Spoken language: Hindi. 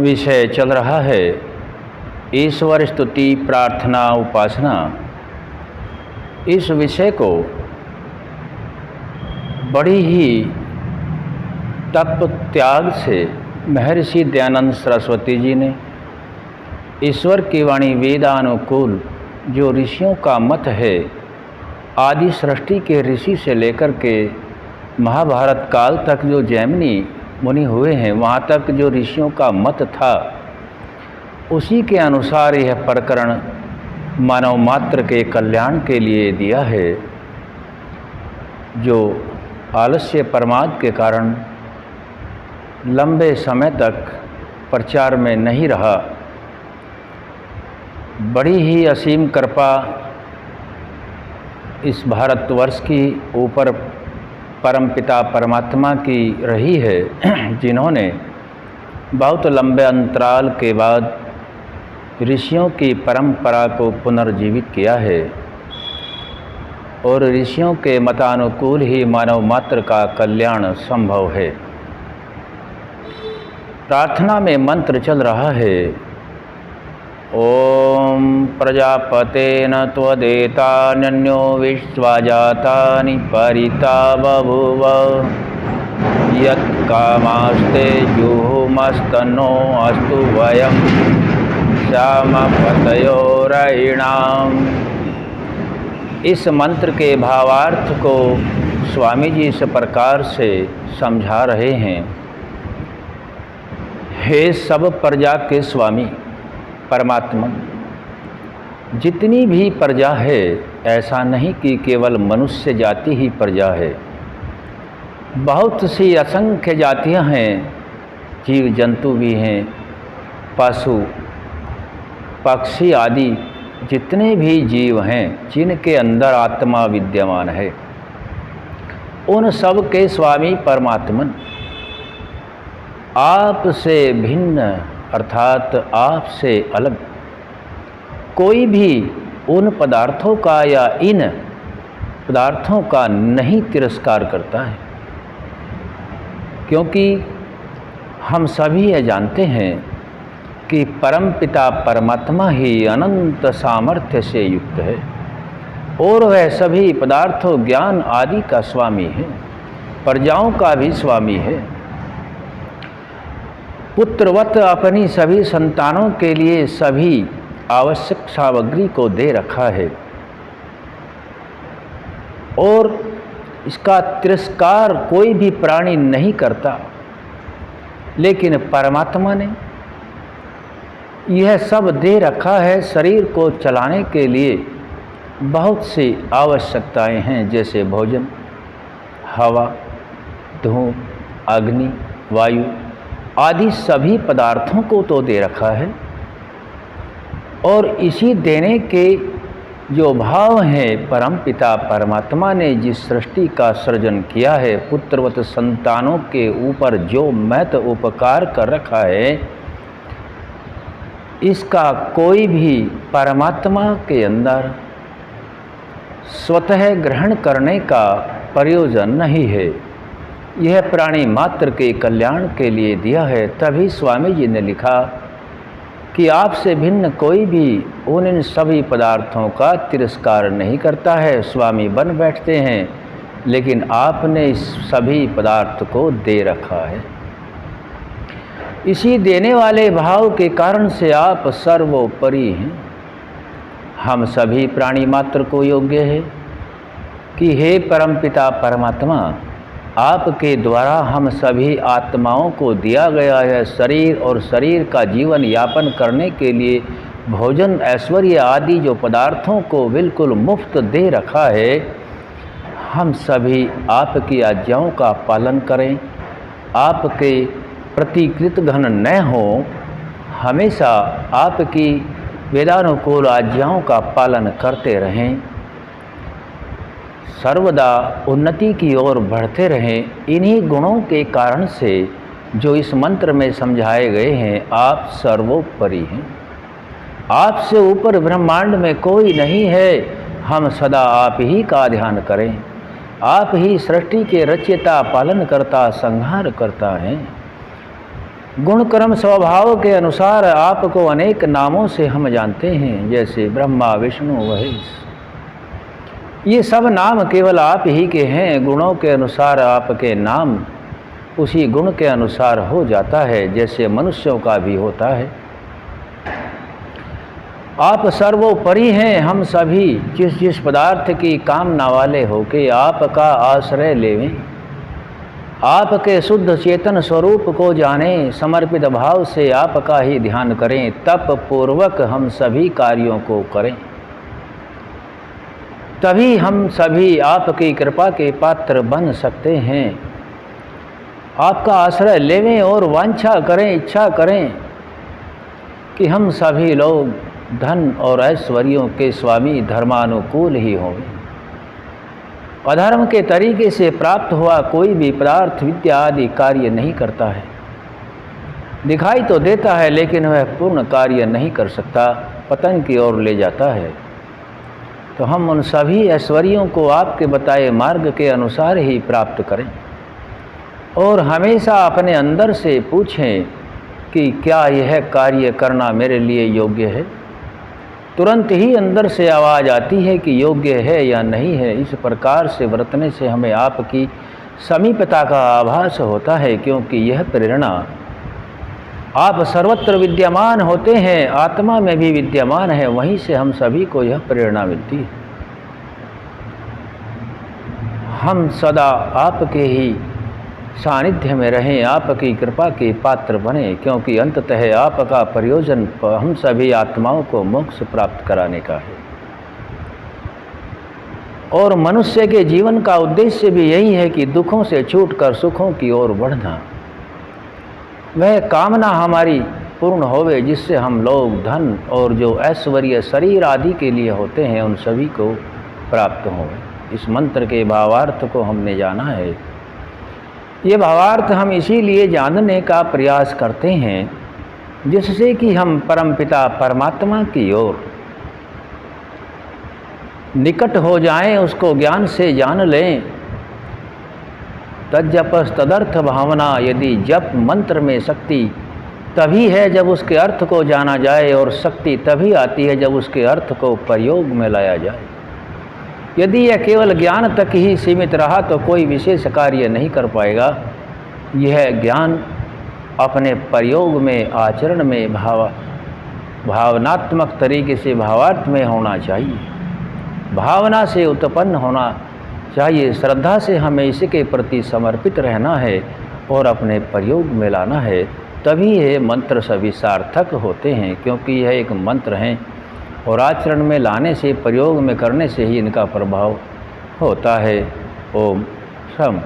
विषय चल रहा है ईश्वर स्तुति प्रार्थना उपासना। इस विषय को बड़ी ही तप त्याग से महर्षि दयानंद सरस्वती जी ने ईश्वर की वाणी वेदानुकूल जो ऋषियों का मत है, आदि सृष्टि के ऋषि से लेकर के महाभारत काल तक जो जैमिनी मुनि हुए हैं, वहाँ तक जो ऋषियों का मत था, उसी के अनुसार यह प्रकरण मानव मात्र के कल्याण के लिए दिया है। जो आलस्य प्रमाद के कारण लंबे समय तक प्रचार में नहीं रहा, बड़ी ही असीम कृपा इस भारतवर्ष की ऊपर परमपिता परमात्मा की रही है, जिन्होंने बहुत लंबे अंतराल के बाद ऋषियों की परंपरा को पुनर्जीवित किया है और ऋषियों के मतानुकूल ही मानव मात्र का कल्याण संभव है। प्रार्थना में मंत्र चल रहा है, ओम प्रजापतेन त्वदेतान्यो विश्वाजातानि परिता बभूव यत्कामास्ते जुहुमस्तनो अस्तु वयं श्यामपतयोरयिणाम्। इस मंत्र के भावार्थ को स्वामी जी इस प्रकार से समझा रहे हैं। हे सब प्रजा के स्वामी परमात्मा, जितनी भी प्रजा है, ऐसा नहीं कि केवल मनुष्य जाति ही प्रजा है, बहुत सी असंख्य जातियां हैं, जीव जंतु भी हैं, पशु पक्षी आदि जितने भी जीव हैं, जिनके अंदर आत्मा विद्यमान है, उन सब के स्वामी परमात्मन आपसे भिन्न अर्थात आपसे अलग कोई भी उन पदार्थों का या इन पदार्थों का नहीं तिरस्कार करता है, क्योंकि हम सभी ये जानते हैं कि परमपिता परमात्मा ही अनंत सामर्थ्य से युक्त है और वह सभी पदार्थों ज्ञान आदि का स्वामी है, प्रजाओं का भी स्वामी है। पुत्रवत अपनी सभी संतानों के लिए सभी आवश्यक सामग्री को दे रखा है और इसका तिरस्कार कोई भी प्राणी नहीं करता, लेकिन परमात्मा ने यह सब दे रखा है। शरीर को चलाने के लिए बहुत सी आवश्यकताएं हैं, जैसे भोजन, हवा, धूप, अग्नि, वायु आदि सभी पदार्थों को तो दे रखा है और इसी देने के जो भाव हैं, परमपिता परमात्मा ने जिस सृष्टि का सृजन किया है, पुत्रवत संतानों के ऊपर जो महत उपकार कर रखा है, इसका कोई भी परमात्मा के अंदर स्वतः ग्रहण करने का प्रयोजन नहीं है। यह प्राणी मात्र के कल्याण के लिए दिया है। तभी स्वामी जी ने लिखा कि आपसे भिन्न कोई भी उन सभी पदार्थों का तिरस्कार नहीं करता है, स्वामी बन बैठते हैं, लेकिन आपने इस सभी पदार्थ को दे रखा है। इसी देने वाले भाव के कारण से आप सर्वोपरि हैं। हम सभी प्राणी मात्र को योग्य है कि हे परमपिता परमात्मा, आपके द्वारा हम सभी आत्माओं को दिया गया है शरीर और शरीर का जीवन यापन करने के लिए भोजन, ऐश्वर्य आदि जो पदार्थों को बिल्कुल मुफ्त दे रखा है। हम सभी आपकी आज्ञाओं का पालन करें, आपके प्रति कृतघ्न न हों, हमेशा आपकी वेदानुकूल आज्ञाओं का पालन करते रहें, सर्वदा उन्नति की ओर बढ़ते रहें। इन्हीं गुणों के कारण से जो इस मंत्र में समझाए गए हैं, आप सर्वोपरि हैं। आपसे ऊपर ब्रह्मांड में कोई नहीं है। हम सदा आप ही का ध्यान करें। आप ही सृष्टि के रचयिता, पालन करता, संहार करता है। गुण कर्म स्वभाव के अनुसार आपको अनेक नामों से हम जानते हैं, जैसे ब्रह्मा विष्णु महेश। ये सब नाम केवल आप ही के हैं। गुणों के अनुसार आपके नाम उसी गुण के अनुसार हो जाता है, जैसे मनुष्यों का भी होता है। आप सर्वोपरि हैं। हम सभी जिस जिस पदार्थ की कामना वाले होके आपका आश्रय लेवें, आपके शुद्ध चेतन स्वरूप को जानें, समर्पित भाव से आपका ही ध्यान करें, तप पूर्वक हम सभी कार्यों को करें, तभी हम सभी आपकी कृपा के पात्र बन सकते हैं। आपका आश्रय लेवें और वांछा करें, इच्छा करें कि हम सभी लोग धन और ऐश्वर्यों के स्वामी धर्मानुकूल ही होंगे। अधर्म के तरीके से प्राप्त हुआ कोई भी पदार्थ विद्या आदि कार्य नहीं करता है। दिखाई तो देता है लेकिन वह पूर्ण कार्य नहीं कर सकता, पतन की ओर ले जाता है। तो हम उन सभी ऐश्वर्यों को आपके बताए मार्ग के अनुसार ही प्राप्त करें और हमेशा अपने अंदर से पूछें कि क्या यह कार्य करना मेरे लिए योग्य है। तुरंत ही अंदर से आवाज़ आती है कि योग्य है या नहीं है। इस प्रकार से बरतने से हमें आपकी समीपता का आभास होता है, क्योंकि यह प्रेरणा आप सर्वत्र विद्यमान होते हैं, आत्मा में भी विद्यमान है, वहीं से हम सभी को यह प्रेरणा मिलती है। हम सदा आपके ही सानिध्य में रहें, आपकी कृपा के पात्र बने, क्योंकि अंततः आपका प्रयोजन हम सभी आत्माओं को मोक्ष प्राप्त कराने का है। और मनुष्य के जीवन का उद्देश्य भी यही है कि दुखों से छूटकर सुखों की ओर बढ़ना। वह कामना हमारी पूर्ण होवे जिससे हम लोग धन और जो ऐश्वर्य शरीर आदि के लिए होते हैं उन सभी को प्राप्त हों। इस मंत्र के भावार्थ को हमने जाना है। ये भावार्थ हम इसीलिए जानने का प्रयास करते हैं जिससे कि हम परमपिता परमात्मा की ओर निकट हो जाएं, उसको ज्ञान से जान लें। तज्जपस तदर्थ भावना, यदि जप मंत्र में शक्ति तभी है जब उसके अर्थ को जाना जाए, और शक्ति तभी आती है जब उसके अर्थ को प्रयोग में लाया जाए। यदि यह केवल ज्ञान तक ही सीमित रहा तो कोई विशेष कार्य नहीं कर पाएगा। यह ज्ञान अपने प्रयोग में, आचरण में, भावनात्मक तरीके से भावार्थ में होना चाहिए, भावना से उत्पन्न होना चाहिए। श्रद्धा से हमें इसके प्रति समर्पित रहना है और अपने प्रयोग में लाना है, तभी ये मंत्र सभी सार्थक होते हैं, क्योंकि यह एक मंत्र हैं और आचरण में लाने से, प्रयोग में करने से ही इनका प्रभाव होता है। ओम शम।